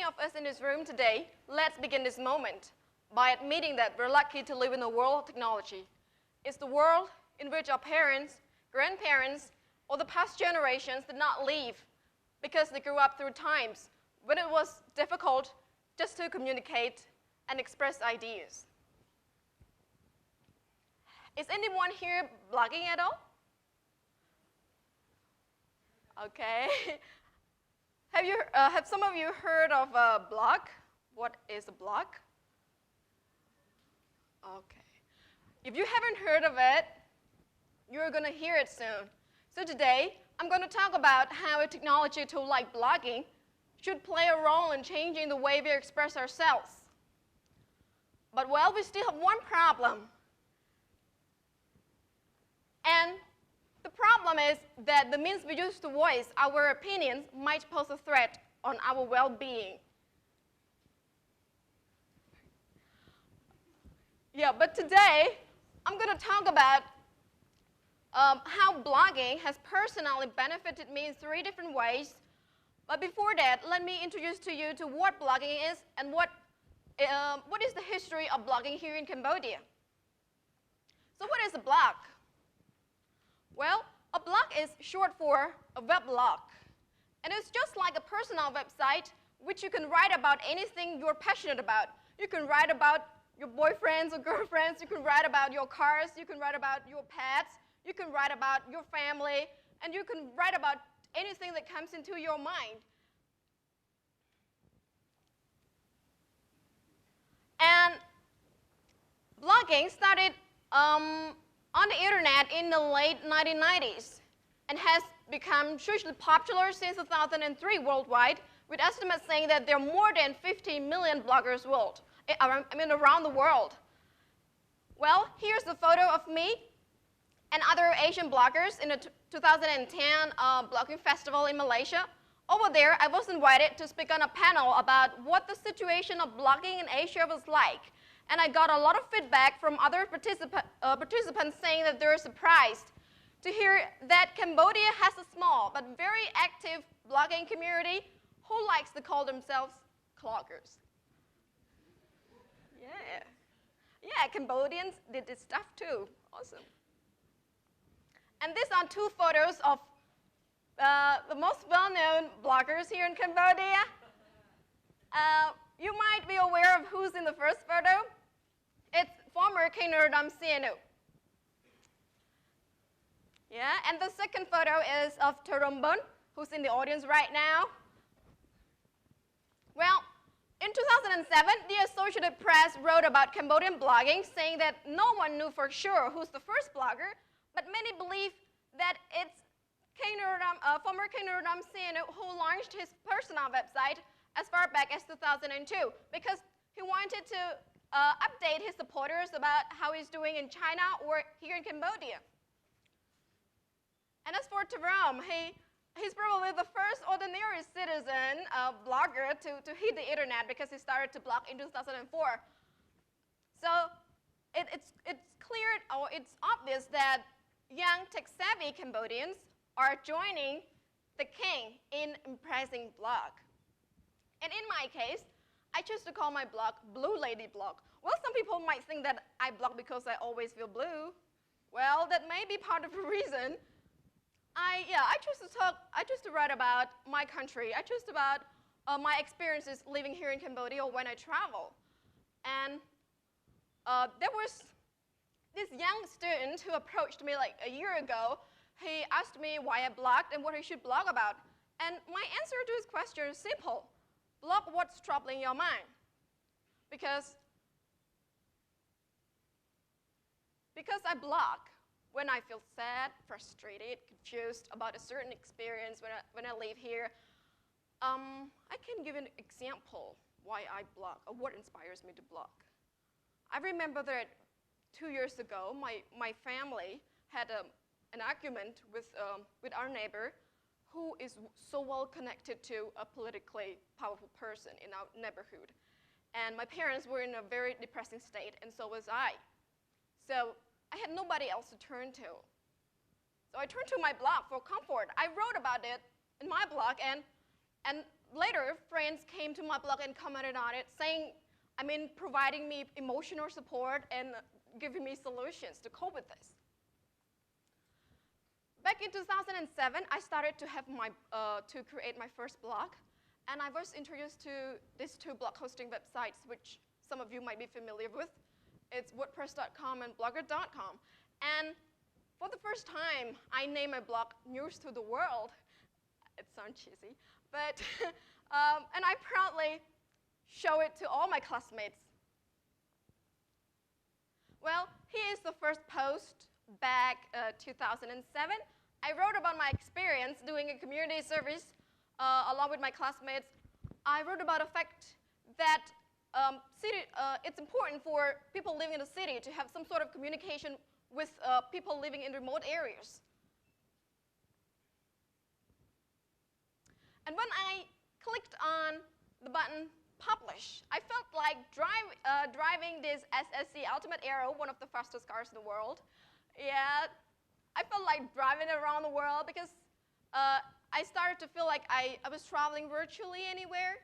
of us in this room today, let's begin this moment by admitting that we're lucky to live in a world of technology. It's the world in which our parents, grandparents, or the past generations did not live because they grew up through times when it was difficult just to communicate and express ideas. Is anyone here blogging at all? Okay. Have some of you heard of a blog? What is a blog? Okay. If you haven't heard of it, you're going to hear it soon. So today, I'm going to talk about how a technology tool like blogging should play a role in changing the way we express ourselves. But well, we still have one problem. And the problem is that the means we use to voice our opinions might pose a threat on our well-being. Yeah, but today, I'm going to talk about how blogging has personally benefited me in 3 different ways. But before that, let me introduce to you to what blogging is and what is the history of blogging here in Cambodia. So what is a blog? Well, a blog is short for a weblog. And it's just like a personal website which you can write about anything you're passionate about. You can write about your boyfriends or girlfriends. You can write about your cars. You can write about your pets. You can write about your family. And you can write about anything that comes into your mind. And blogging started on the internet in the late 1990s and has become hugely popular since 2003 worldwide, with estimates saying that there are more than 50 million bloggers around the world. Well, here's a photo of me and other Asian bloggers in the 2010 blogging festival in Malaysia. Over there, I was invited to speak on a panel about what the situation of blogging in Asia was like. And I got a lot of feedback from other participants saying that they're surprised to hear that Cambodia has a small but very active blogging community who likes to call themselves cloggers. Yeah, Cambodians did this stuff too. Awesome. And these are 2 photos of the most well-known bloggers here in Cambodia. You might be aware of who's in the first photo. It's former Kounila. Yeah, and the second photo is of TEDxPhnomPenh, who's in the audience right now. Well, in 2007, the Associated Press wrote about Cambodian blogging, saying that no one knew for sure who's the first blogger, but many believe that it's former Kounila who launched his personal website as far back as 2002, because he wanted to update his supporters about how he's doing in China or here in Cambodia. And as for Taram, he's probably the first ordinary citizen blogger to hit the internet because he started to blog in 2004. So it's clear, or it's obvious that young tech-savvy Cambodians are joining the king in impressing blog. And in my case, I choose to call my blog Blue Lady Blog. Well, some people might think that I blog because I always feel blue. Well, that may be part of the reason. I choose to write about my country. I choose about my experiences living here in Cambodia or when I travel. And there was this young student who approached me like a year ago. He asked me why I blogged and what I should blog about. And my answer to his question is simple. Blog what's troubling your mind. Because I blog when I feel sad, frustrated, confused about a certain experience when I live here. I can give an example why I blog, or what inspires me to blog. I remember that 2 years ago, my family had an argument with our neighbor who is so well connected to a politically powerful person in our neighborhood. And my parents were in a very depressing state, and so was I. So I had nobody else to turn to. So I turned to my blog for comfort. I wrote about it in my blog, and later, friends came to my blog and commented on it, saying, providing me emotional support and giving me solutions to cope with this. Back in 2007, I started to have to create my first blog, and I was introduced to these two blog hosting websites, which some of you might be familiar with. It's WordPress.com and Blogger.com. And for the first time, I named my blog News to the World. It sounds cheesy, but and I proudly show it to all my classmates. Well, here is the first post back 2007. I wrote about my experience doing a community service along with my classmates. I wrote about the fact that it's important for people living in the city to have some sort of communication with people living in remote areas. And when I clicked on the button Publish, I felt like driving this SSC Ultimate Aero, one of the fastest cars in the world. Yeah, I felt like driving around the world because I started to feel like I was traveling virtually anywhere.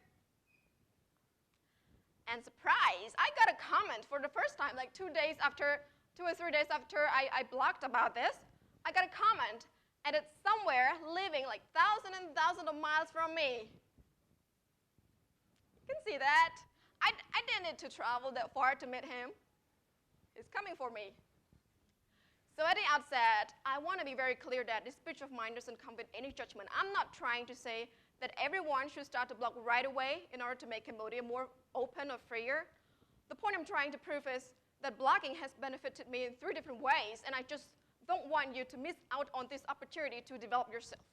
And surprise, I got a comment for the first time, like 2 or 3 days after I blogged about this. I got a comment, and it's somewhere living like thousands and thousands of miles from me. You can see that. I didn't need to travel that far to meet him. He's coming for me. So at the outset, I want to be very clear that this speech of mine doesn't come with any judgment. I'm not trying to say that everyone should start to blog right away in order to make Cambodia more open or freer. The point I'm trying to prove is that blogging has benefited me in 3 different ways, and I just don't want you to miss out on this opportunity to develop yourself.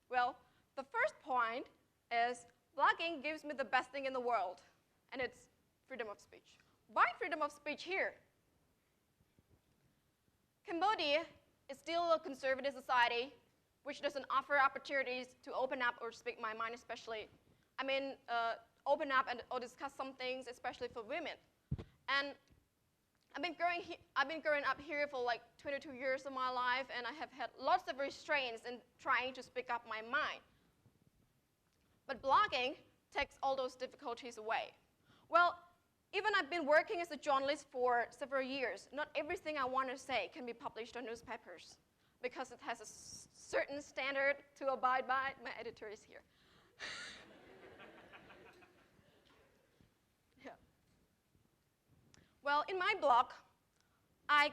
Well, the first point is blogging gives me the best thing in the world, and it's freedom of speech. Why freedom of speech here? Cambodia is still a conservative society which doesn't offer opportunities to open up or speak my mind, especially, open up or discuss some things, especially for women. And I've been growing up here for like 22 years of my life, and I have had lots of restraints in trying to speak up my mind. But blogging takes all those difficulties away. Well, even I've been working as a journalist for several years, not everything I want to say can be published on newspapers because it has a certain standard to abide by. My editor is here. Yeah. Well, in my blog, I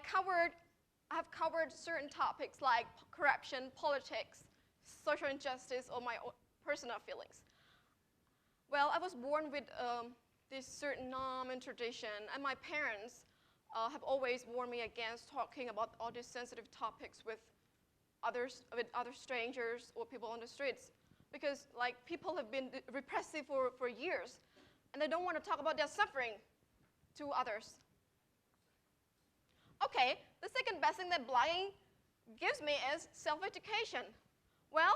have covered certain topics like corruption, politics, social injustice, or my personal feelings. Well, I was born with this certain norm and tradition, and my parents have always warned me against talking about all these sensitive topics with other strangers or people on the streets, because like people have been repressive for years, and they don't want to talk about their suffering to others. Okay, the second best thing that blogging gives me is self-education. Well,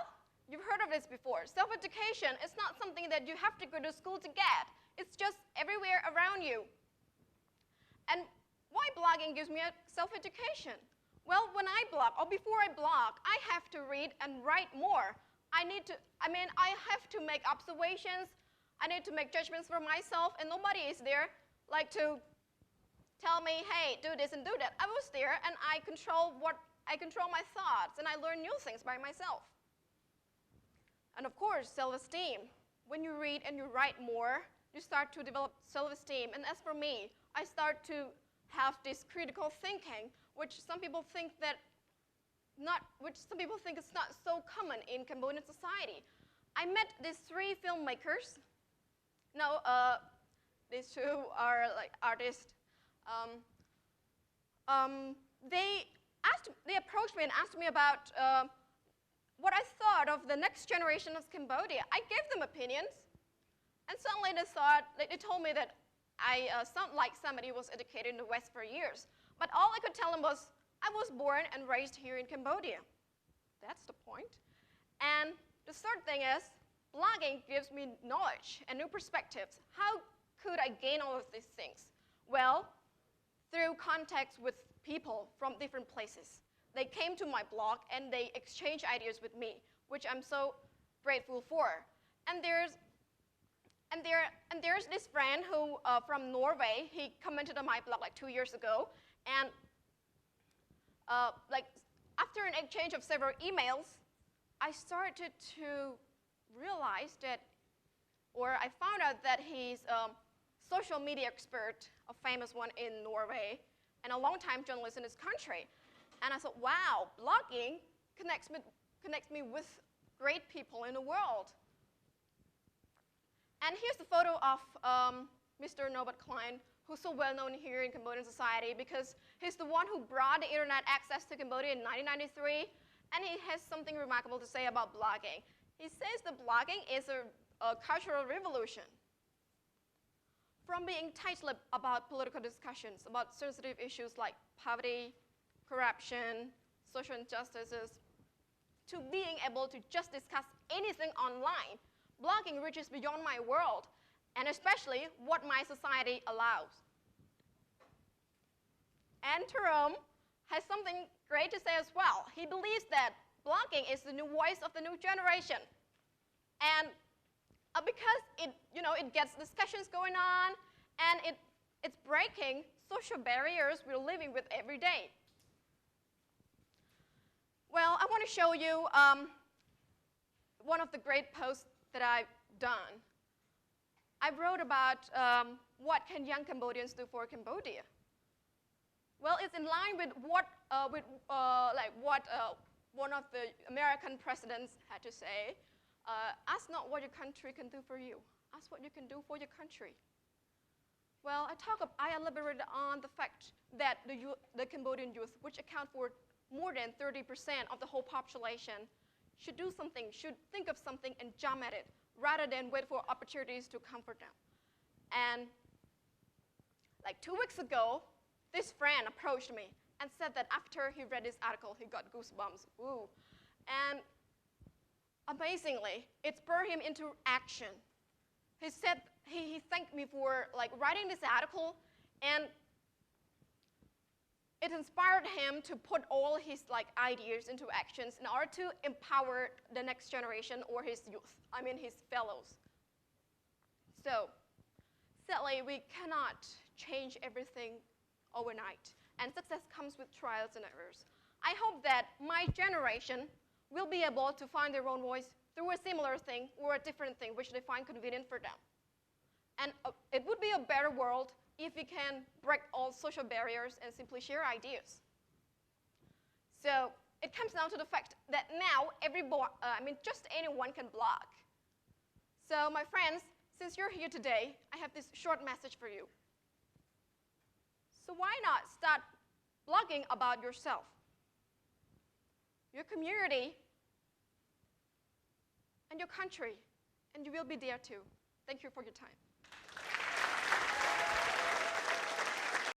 you've heard of this before. Self-education is not something that you have to go to school to get. It's just everywhere around you. And why blogging gives me a self-education? Well, when I blog, or before I blog, I have to read and write more. I have to make observations. I need to make judgments for myself, and nobody is there like to tell me, hey, do this and do that. I was there, and I control my thoughts, and I learn new things by myself. And of course, self-esteem. When you read and you write more, you start to develop self-esteem. And as for me, I start to have this critical thinking, which some people think is not so common in Cambodian society. I met these 3 filmmakers. Now, these 2 are like artists. They approached me and asked me about what I thought of the next generation of Cambodia. I gave them opinions, and suddenly they told me that I sound like somebody who was educated in the West for years. But all I could tell them was, I was born and raised here in Cambodia. That's the point. And the third thing is, blogging gives me knowledge and new perspectives. How could I gain all of these things? Well, through contacts with people from different places. They came to my blog and they exchanged ideas with me, which I'm so grateful for. And there's this friend who from Norway. He commented on my blog like 2 years ago, and like after an exchange of several emails, I started to realize that, or I found out that he's a social media expert, a famous one in Norway, and a long-time journalist in his country. And I thought, wow, blogging connects me with great people in the world. And here's the photo of Mr. Norbert Klein, who's so well known here in Cambodian society because he's the one who brought the internet access to Cambodia in 1993, and he has something remarkable to say about blogging. He says that blogging is a cultural revolution. From being tight-lipped about political discussions, about sensitive issues like poverty, corruption, social injustices, to being able to just discuss anything online, blogging reaches beyond my world, and especially what my society allows. And Jerome has something great to say as well. He believes that blogging is the new voice of the new generation. And because it gets discussions going on, and it's breaking social barriers we're living with every day. Well, I want to show you one of the great posts that I've done. I wrote about what can young Cambodians do for Cambodia. Well, it's in line with what one of the American presidents had to say. Ask not what your country can do for you. Ask what you can do for your country. Well, I elaborated on the fact that the Cambodian youth, which account for more than 30% of the whole population, should do something, should think of something and jump at it, rather than wait for opportunities to come for them. And like 2 weeks ago, this friend approached me and said that after he read this article, he got goosebumps. Ooh. And amazingly, it spurred him into action. He said he thanked me for writing this article, and it inspired him to put all his ideas into actions in order to empower the next generation, or his youth, his fellows. So, sadly, we cannot change everything overnight, and success comes with trials and errors. I hope that my generation will be able to find their own voice through a similar thing or a different thing which they find convenient for them. And it would be a better world if we can break all social barriers and simply share ideas. So it comes down to the fact that now just anyone can blog. So my friends, since you're here today, I have this short message for you. So why not start blogging about yourself, your community, and your country, and you will be there too. Thank you for your time.